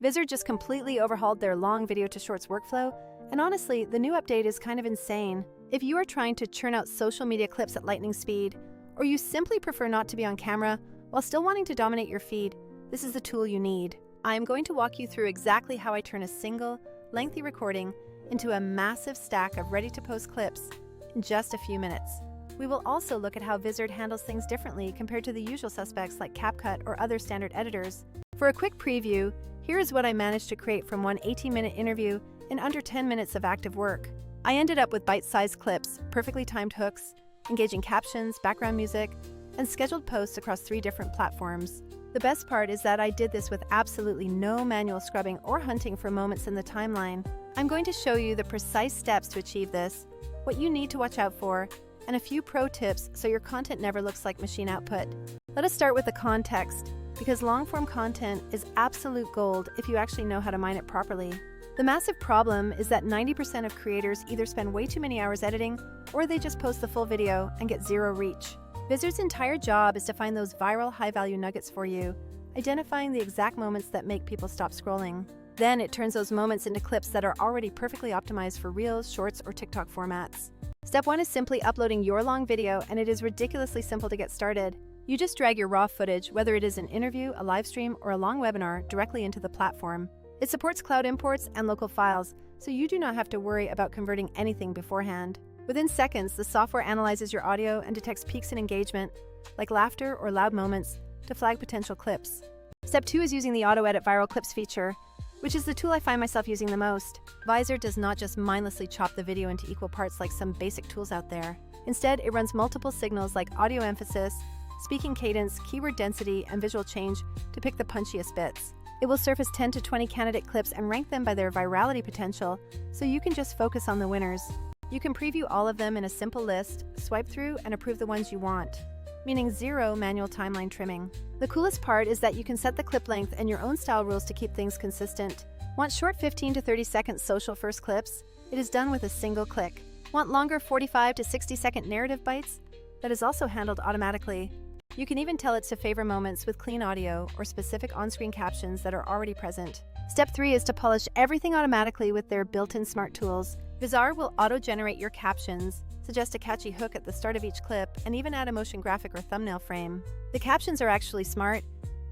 Vizard just completely overhauled their long video to shorts workflow, and honestly, the new update is kind of insane. If you are trying to churn out social media clips at lightning speed, or you simply prefer not to be on camera while still wanting to dominate your feed, this is the tool you need. I am going to walk you through exactly how I turn a single, lengthy recording into a massive stack of ready-to-post clips in just a few minutes. We will also look at how Vizard handles things differently compared to the usual suspects like CapCut or other standard editors. For a quick preview, here is what I managed to create from one 18-minute interview in under 10 minutes of active work. I ended up with bite-sized clips, perfectly timed hooks, engaging captions, background music, and scheduled posts across 3 different platforms. The best part is that I did this with absolutely no manual scrubbing or hunting for moments in the timeline. I'm going to show you the precise steps to achieve this, what you need to watch out for, and a few pro tips so your content never looks like machine output. Let us start with the context, because long-form content is absolute gold if you actually know how to mine it properly. The massive problem is that 90% of creators either spend way too many hours editing, or they just post the full video and get 0 reach. Vizard's entire job is to find those viral, high-value nuggets for you, identifying the exact moments that make people stop scrolling. Then it turns those moments into clips that are already perfectly optimized for Reels, Shorts, or TikTok formats. Step 1 is simply uploading your long video, and it is ridiculously simple to get started. You just drag your raw footage, whether it is an interview, a live stream, or a long webinar, directly into the platform. It supports cloud imports and local files, so you do not have to worry about converting anything beforehand. Within seconds, the software analyzes your audio and detects peaks in engagement, like laughter or loud moments, to flag potential clips. Step 2 is using the auto-edit viral clips feature, which is the tool I find myself using the most. Vizard does not just mindlessly chop the video into equal parts like some basic tools out there. Instead, it runs multiple signals like audio emphasis, speaking cadence, keyword density, and visual change to pick the punchiest bits. It will surface 10 to 20 candidate clips and rank them by their virality potential, so you can just focus on the winners. You can preview all of them in a simple list, swipe through, and approve the ones you want, meaning 0 manual timeline trimming. The coolest part is that you can set the clip length and your own style rules to keep things consistent. Want short 15 to 30-second social-first clips? It is done with a single click. Want longer 45 to 60-second narrative bites? That is also handled automatically. You can even tell it to favor moments with clean audio or specific on-screen captions that are already present. Step 3 is to polish everything automatically with their built-in smart tools. Vizard will auto-generate your captions, suggest a catchy hook at the start of each clip, and even add a motion graphic or thumbnail frame. The captions are actually smart.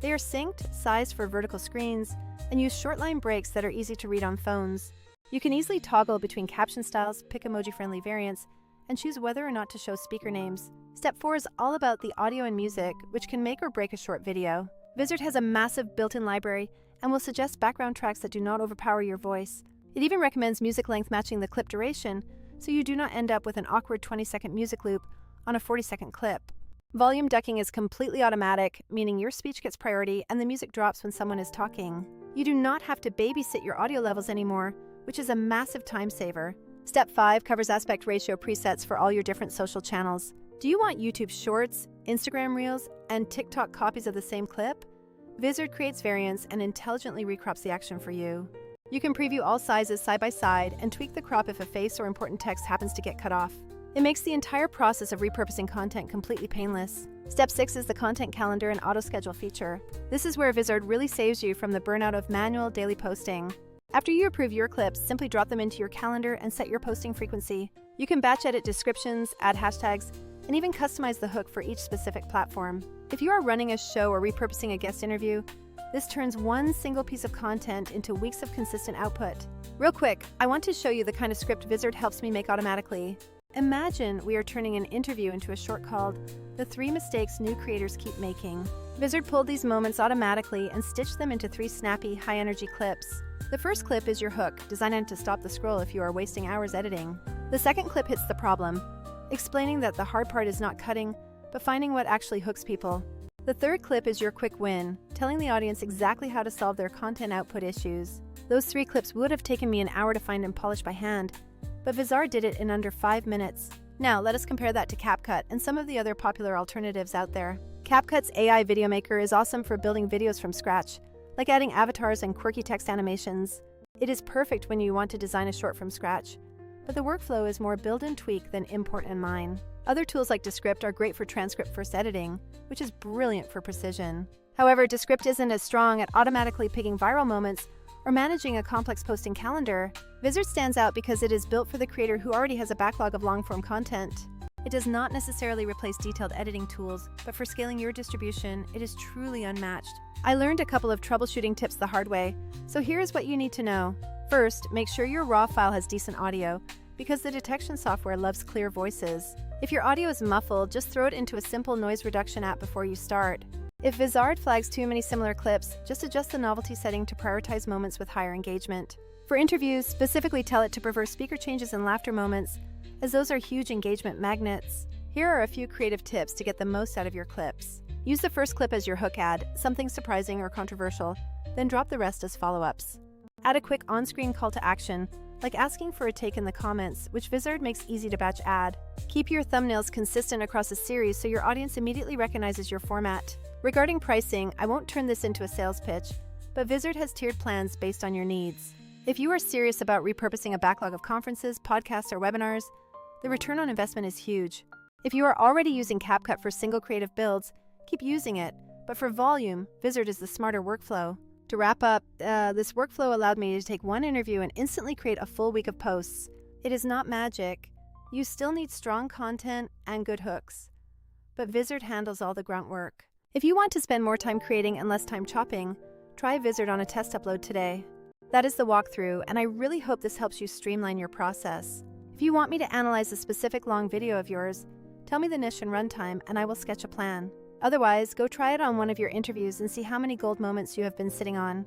They are synced, sized for vertical screens, and use short-line breaks that are easy to read on phones. You can easily toggle between caption styles, pick emoji-friendly variants, and choose whether or not to show speaker names. Step 4 is all about the audio and music, which can make or break a short video. Vizard has a massive built-in library and will suggest background tracks that do not overpower your voice. It even recommends music length matching the clip duration, so you do not end up with an awkward 20-second music loop on a 40-second clip. Volume ducking is completely automatic, meaning your speech gets priority and the music drops when someone is talking. You do not have to babysit your audio levels anymore, which is a massive time saver. Step 5 covers aspect ratio presets for all your different social channels. Do you want YouTube Shorts, Instagram Reels, and TikTok copies of the same clip? Vizard creates variants and intelligently recrops the action for you. You can preview all sizes side by side and tweak the crop if a face or important text happens to get cut off. It makes the entire process of repurposing content completely painless. Step 6 is the content calendar and auto-schedule feature. This is where Vizard really saves you from the burnout of manual daily posting. After you approve your clips, simply drop them into your calendar and set your posting frequency. You can batch edit descriptions, add hashtags, and even customize the hook for each specific platform. If you are running a show or repurposing a guest interview, this turns one single piece of content into weeks of consistent output. Real quick, I want to show you the kind of script Vizard helps me make automatically. Imagine we are turning an interview into a short called "The 3 Mistakes New Creators Keep Making." Vizard pulled these moments automatically and stitched them into 3 snappy, high-energy clips. The first clip is your hook, designed to stop the scroll if you are wasting hours editing. The second clip hits the problem, explaining that the hard part is not cutting, but finding what actually hooks people. The third clip is your quick win, telling the audience exactly how to solve their content output issues. Those 3 clips would have taken me an hour to find and polish by hand, but Vizard did it in under 5 minutes. Now, let us compare that to CapCut and some of the other popular alternatives out there. CapCut's AI video maker is awesome for building videos from scratch, like adding avatars and quirky text animations. It is perfect when you want to design a short from scratch, but the workflow is more build and tweak than import and mine. Other tools like Descript are great for transcript-first editing, which is brilliant for precision. However, Descript isn't as strong at automatically picking viral moments or managing a complex posting calendar, Vizard stands out because it is built for the creator who already has a backlog of long-form content. It does not necessarily replace detailed editing tools, but for scaling your distribution, it is truly unmatched. I learned a couple of troubleshooting tips the hard way, so here's what you need to know. First, make sure your raw file has decent audio, because the detection software loves clear voices. If your audio is muffled, just throw it into a simple noise reduction app before you start. If Vizard flags too many similar clips, just adjust the novelty setting to prioritize moments with higher engagement. For interviews, specifically tell it to prefer speaker changes and laughter moments, as those are huge engagement magnets. Here are a few creative tips to get the most out of your clips. Use the first clip as your hook ad, something surprising or controversial, then drop the rest as follow-ups. Add a quick on-screen call to action, like asking for a take in the comments, which Vizard makes easy to batch add. Keep your thumbnails consistent across a series so your audience immediately recognizes your format. Regarding pricing, I won't turn this into a sales pitch, but Vizard has tiered plans based on your needs. If you are serious about repurposing a backlog of conferences, podcasts, or webinars, the return on investment is huge. If you are already using CapCut for single creative builds, keep using it, but for volume, Vizard is the smarter workflow. To wrap up, this workflow allowed me to take one interview and instantly create a full week of posts. It is not magic. You still need strong content and good hooks, but Vizard handles all the grunt work. If you want to spend more time creating and less time chopping, try Vizard on a test upload today. That is the walkthrough, and I really hope this helps you streamline your process. If you want me to analyze a specific long video of yours, tell me the niche and runtime, and I will sketch a plan. Otherwise, go try it on one of your interviews and see how many gold moments you have been sitting on.